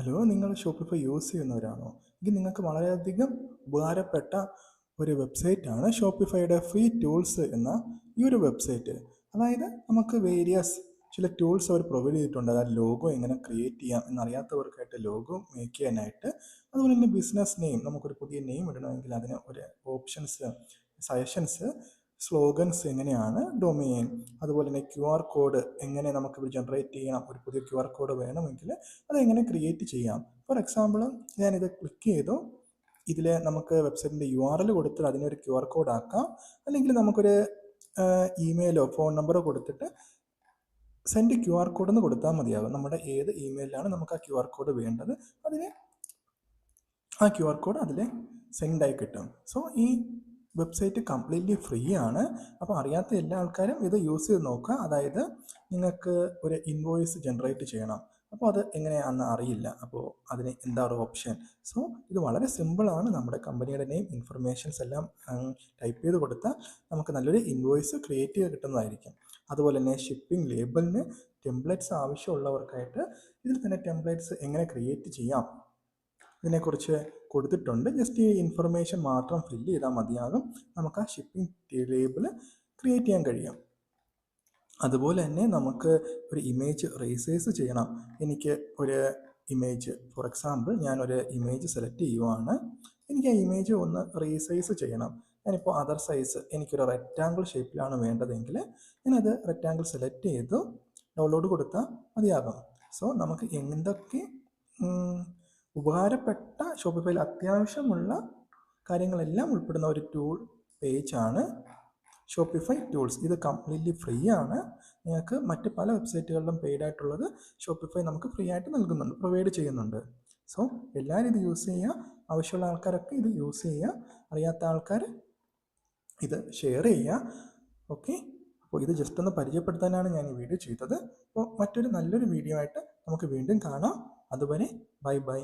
Hello, നിങ്ങൾ Shopify use ചെയ്യുന്നവരാണോ? എങ്കിൽ നിങ്ങൾക്ക് വളരെയധികം ഉപകാരപ്പെട്ട ഒരു വെബ്സൈറ്റാണ് ഷോപ്പിഫൈയുടെ ഫ്രീ ടൂൾസ് എന്ന ഈ ഒരു വെബ്സൈറ്റ്. അതായത് നമുക്ക് ചില ടൂൾസ് അവർ പ്രൊവൈഡ് ചെയ്തിട്ടുണ്ട്. അതായത് ലോഗോ എങ്ങനെ ക്രിയേറ്റ് ചെയ്യാം എന്നറിയാത്തവർക്കായിട്ട് ലോഗോ മേക്ക് ചെയ്യാനായിട്ട്, അതുപോലെ തന്നെ ബിസിനസ് നെയിം, നമുക്കൊരു പുതിയ നെയിം ഇടണമെങ്കിൽ അതിന് ഒരു ഓപ്ഷൻസ്, സജഷൻസ്, സ്ലോഗൻസ് എങ്ങനെയാണ്, ഡൊമെയിൻ, അതുപോലെ തന്നെ QR കോഡ് എങ്ങനെ നമുക്ക് ജനറേറ്റ് ചെയ്യണം, ഒരു പുതിയ QR കോഡ് വേണമെങ്കിൽ അതെങ്ങനെ ക്രിയേറ്റ് ചെയ്യാം. ഫോർ എക്സാമ്പിൾ, ഞാനിത് ക്ലിക്ക് ചെയ്തു. ഇതിൽ നമുക്ക് വെബ്സൈറ്റിൻ്റെ URL കൊടുത്ത് അതിനൊരു QR കോഡ് ആക്കാം. അല്ലെങ്കിൽ നമുക്കൊരു ഇമെയിലോ ഫോൺ നമ്പറോ കൊടുത്തിട്ട് സെൻഡ് QR കോഡ് എന്ന് കൊടുത്താൽ മതിയാകും. നമ്മുടെ ഏത് ഇമെയിലാണ് നമുക്ക് ആ QR കോഡ് വേണ്ടത്, അതിന് ആ QR കോഡ് അതിൽ സെൻഡായി കിട്ടും. സോ ഈ വെബ്സൈറ്റ് കംപ്ലീറ്റ്ലി ഫ്രീ ആണ്. അപ്പോൾ അറിയാത്ത എല്ലാ ആൾക്കാരും ഇത് യൂസ് ചെയ്ത് നോക്കുക. അതായത് നിങ്ങൾക്ക് ഒരു ഇൻവോയ്സ് ജനറേറ്റ് ചെയ്യണം. അപ്പോൾ അത് എങ്ങനെയാണെന്ന് അറിയില്ല. അപ്പോൾ അതിന് എന്താ ഒരു ഓപ്ഷൻ? സോ ഇത് വളരെ സിമ്പിളാണ്. നമ്മുടെ കമ്പനിയുടെ നെയിം, ഇൻഫർമേഷൻസ് എല്ലാം ടൈപ്പ് ചെയ്ത് കൊടുത്താൽ നമുക്ക് നല്ലൊരു ഇൻവോയ്സ് ക്രിയേറ്റ് ചെയ്ത് കിട്ടുന്നതായിരിക്കും. അതുപോലെ തന്നെ ഷിപ്പിംഗ് ലേബലിന് ടെംപ്ലേറ്റ്സ് ആവശ്യമുള്ളവർക്കായിട്ട് ഇതിൽ തന്നെ ടെംപ്ലേറ്റ്സ് എങ്ങനെ ക്രിയേറ്റ് ചെയ്യാം ഇതിനെക്കുറിച്ച് കൊടുത്തിട്ടുണ്ട്. ജസ്റ്റ് ഈ ഇൻഫർമേഷൻ മാത്രം ഫില്ല് ചെയ്താൽ മതിയാകും. നമുക്ക് ആ ഷിപ്പിംഗ് ലേബിൾ ക്രിയേറ്റ് ചെയ്യാൻ കഴിയും. അതുപോലെ തന്നെ നമുക്ക് ഒരു ഇമേജ് റീസൈസ് ചെയ്യണം. എനിക്ക് ഒരു ഇമേജ്, ഫോർ എക്സാമ്പിൾ ഞാനൊരു ഇമേജ് സെലക്ട് ചെയ്യുവാണ്. എനിക്ക് ആ ഇമേജ് ഒന്ന് റീസൈസ് ചെയ്യണം. ഞാനിപ്പോൾ അതർ സൈസ്, എനിക്കൊരു റെക്റ്റാങ്കിൾ ഷേപ്പിലാണ് വേണ്ടതെങ്കിൽ ഞാനത് റെക്റ്റാങ്കിൾ സെലക്ട് ചെയ്തു ഡൗൺലോഡ് കൊടുത്താൽ മതിയാകും. സോ നമുക്ക് എന്തൊക്കെ ഉപകാരപ്പെട്ട ഷോപ്പിഫൈയിൽ അത്യാവശ്യമുള്ള കാര്യങ്ങളെല്ലാം ഉൾപ്പെടുന്ന ഒരു ടൂൾ പേജാണ് ഷോപ്പിഫൈ ടൂൾസ്. ഇത് കംപ്ലീറ്റ്ലി ഫ്രീ ആണ്. നിങ്ങൾക്ക് മറ്റ് പല വെബ്സൈറ്റുകളിലും പെയ്ഡ് ആയിട്ടുള്ളത് ഷോപ്പിഫൈ നമുക്ക് ഫ്രീ ആയിട്ട് നൽകുന്നുണ്ട്, പ്രൊവൈഡ് ചെയ്യുന്നുണ്ട്. സോ എല്ലാവരും ഇത് യൂസ് ചെയ്യുക. ആവശ്യമുള്ള ആൾക്കാരൊക്കെ ഇത് യൂസ് ചെയ്യുക. അറിയാത്ത ആൾക്കാർ ഇത് ഷെയർ ചെയ്യുക. ഓക്കെ, അപ്പോൾ ഇത് ജസ്റ്റ് ഒന്ന് പരിചയപ്പെടുത്താനാണ് ഞാൻ ഈ വീഡിയോ ചെയ്തത്. അപ്പോൾ മറ്റൊരു നല്ലൊരു വീഡിയോ ആയിട്ട് നമുക്ക് വീണ്ടും കാണാം. അതുവരെ ബൈ ബൈ.